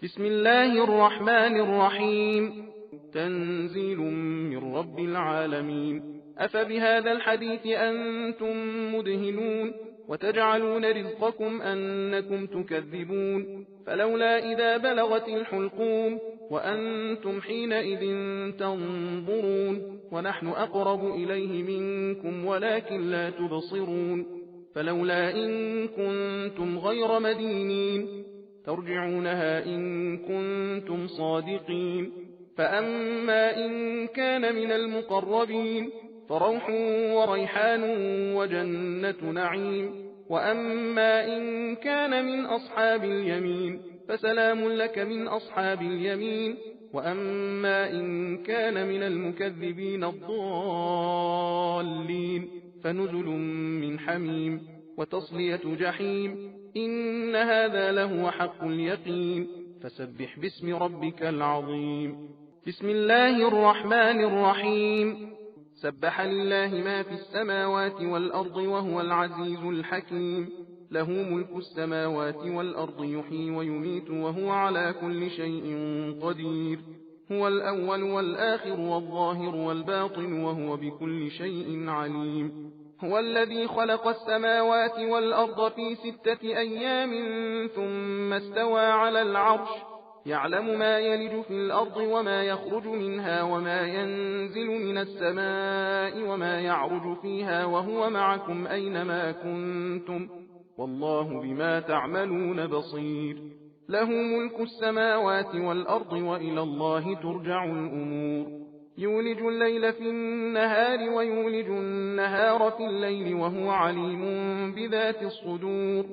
بسم الله الرحمن الرحيم. تنزيل من رب العالمين. أفبهذا الحديث أنتم مدهنون وتجعلون رزقكم أنكم تكذبون فلولا إذا بلغت الحلقوم وأنتم حينئذ تنظرون ونحن أقرب إليه منكم ولكن لا تبصرون فلولا إن كنتم غير مدينين ترجعونها إن كنتم صادقين فأما إن كان من المقربين فروح وريحان وجنة نعيم وأما إن كان من أصحاب اليمين فسلام لك من أصحاب اليمين وأما إن كان من المكذبين الضالين فنزل من حميم وتصلية جحيم إن هذا لهو حق اليقين فسبح باسم ربك العظيم. بسم الله الرحمن الرحيم. سبح لله ما في السماوات والأرض وهو العزيز الحكيم. له ملك السماوات والأرض يحيي ويميت وهو على كل شيء قدير. هو الأول والآخر والظاهر والباطن وهو بكل شيء عليم. هو الذي خلق السماوات والأرض في 6 أيام ثم استوى على العرش يعلم ما يلج في الأرض وما يخرج منها وما ينزل من السماء وما يعرج فيها وهو معكم أينما كنتم والله بما تعملون بصير. له ملك السماوات والأرض وإلى الله ترجع الأمور. يولج الليل في النهار ويولج النهار في الليل وهو عليم بذات الصدور.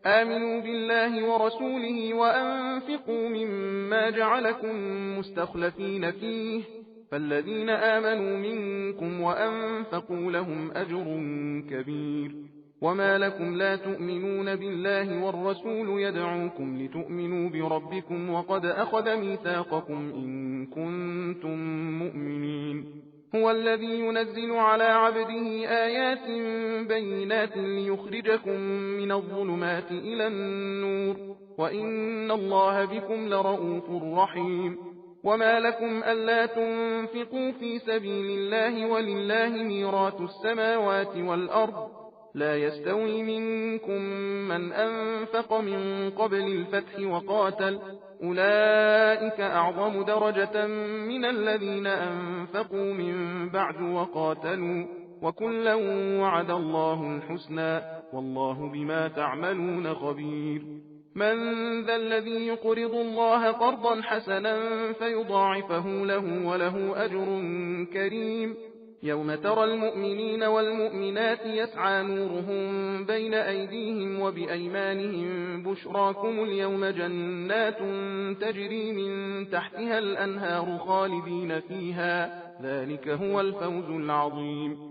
آمنوا بالله ورسوله وأنفقوا مما جعلكم مستخلفين فيه فالذين آمنوا منكم وأنفقوا لهم أجر كبير. وما لكم لا تؤمنون بالله والرسول يدعوكم لتؤمنوا بربكم وقد أخذ ميثاقكم إن كنتم مؤمنين. هو الذي ينزل على عبده آيات بينات ليخرجكم من الظلمات إلى النور وإن الله بكم لرؤوف رحيم. وما لكم ألا تنفقوا في سبيل الله ولله ميراث السماوات والأرض لا يستوي منكم من أنفق من قبل الفتح وقاتل أولئك أعظم درجة من الذين أنفقوا من بعد وقاتلوا وكلا وعد الله الحسنى والله بما تعملون خبير. من ذا الذي يقرض الله قرضا حسنا فيضاعفه له وله أجر كريم. يوم ترى المؤمنين والمؤمنات يسعى نورهم بين أيديهم وبأيمانهم بشراكم اليوم جنات تجري من تحتها الأنهار خالدين فيها ذلك هو الفوز العظيم.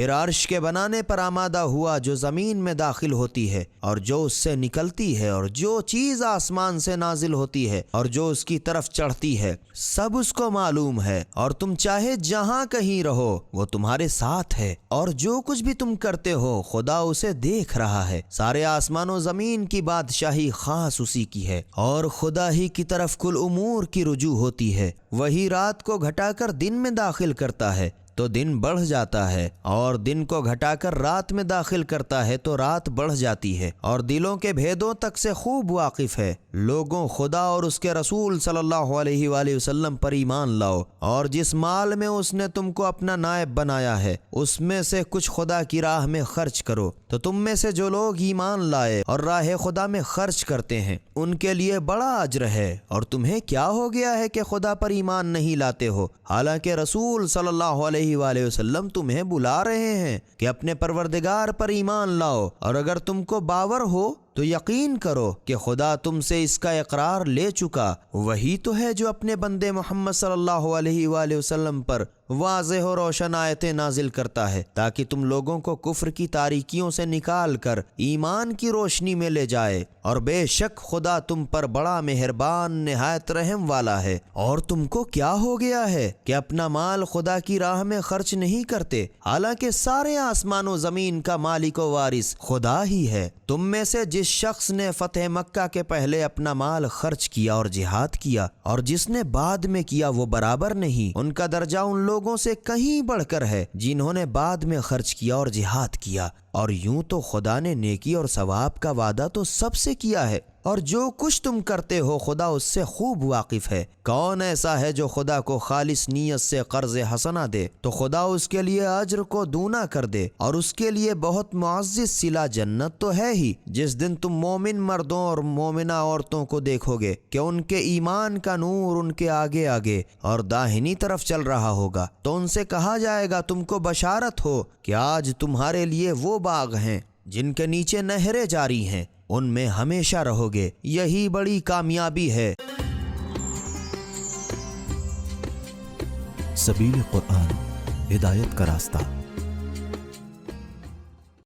پھر عرش کے بنانے پر آمادہ ہوا جو زمین میں داخل ہوتی ہے اور جو اس سے نکلتی ہے اور جو چیز آسمان سے نازل ہوتی ہے اور جو اس کی طرف چڑھتی ہے، سب اس کو معلوم ہے، اور تم چاہے جہاں کہیں رہو وہ تمہارے ساتھ ہے، اور جو کچھ بھی تم کرتے ہو خدا اسے دیکھ رہا ہے۔ سارے آسمان و زمین کی بادشاہی خاص اسی کی ہے، اور خدا ہی کی طرف کل امور کی رجوع ہوتی ہے۔ وہی رات کو گھٹا کر دن میں داخل کرتا ہے تو دن بڑھ جاتا ہے، اور دن کو گھٹا کر رات میں داخل کرتا ہے تو رات بڑھ جاتی ہے، اور دلوں کے بھیدوں تک سے خوب واقف ہے۔ لوگوں، خدا اور اس کے رسول صلی اللہ علیہ وآلہ وسلم پر ایمان لاؤ، اور جس مال میں اس نے تم کو اپنا نائب بنایا ہے اس میں سے کچھ خدا کی راہ میں خرچ کرو۔ تو تم میں سے جو لوگ ایمان لائے اور راہ خدا میں خرچ کرتے ہیں ان کے لیے بڑا اجر ہے۔ اور تمہیں کیا ہو گیا ہے کہ خدا پر ایمان نہیں لاتے ہو، حالانکہ رسول صلی اللہ علیہ وآلہ وسلم تمہیں بلا رہے ہیں کہ اپنے پروردگار پر ایمان لاؤ، اور اگر تم کو باور ہو تو یقین کرو کہ خدا تم سے اس کا اقرار لے چکا۔ وہی تو ہے جو اپنے بندے محمد صلی اللہ علیہ وآلہ وسلم پر واضح و روشن آیتیں نازل کرتا ہے تاکہ تم لوگوں کو کفر کی تاریکیوں سے نکال کر ایمان کی روشنی میں لے جائے، اور بے شک خدا تم پر بڑا مہربان نہایت رحم والا ہے۔ اور تم کو کیا ہو گیا ہے کہ اپنا مال خدا کی راہ میں خرچ نہیں کرتے، حالانکہ سارے آسمان و زمین کا مالک و وارث خدا ہی ہے۔ تم میں سے جس شخص نے فتح مکہ کے پہلے اپنا مال خرچ کیا اور جہاد کیا اور جس نے بعد میں کیا وہ برابر نہیں، ان کا درجہ ان لوگوں سے کہیں بڑھ کر ہے جنہوں نے بعد میں خرچ کیا اور جہاد کیا۔ اور یوں تو خدا نے نیکی اور ثواب کا وعدہ تو سب سے کیا ہے، اور جو کچھ تم کرتے ہو خدا اس سے خوب واقف ہے۔ کون ایسا ہے جو خدا کو خالص نیت سے قرض حسنہ دے تو خدا اس کے لیے اجر کو دونا کر دے، اور اس کے لیے بہت معزز صلہ جنت تو ہے ہی۔ جس دن تم مومن مردوں اور مومنہ عورتوں کو دیکھو گے کہ ان کے ایمان کا نور ان کے آگے آگے اور داہنی طرف چل رہا ہوگا، تو ان سے کہا جائے گا تم کو بشارت ہو کہ آج تمہارے لیے وہ باغ ہیں جن کے نیچے نہریں جاری ہیں، ان میں ہمیشہ رہو گے، یہی بڑی کامیابی ہے۔ سبیل قرآن، ہدایت کا راستہ۔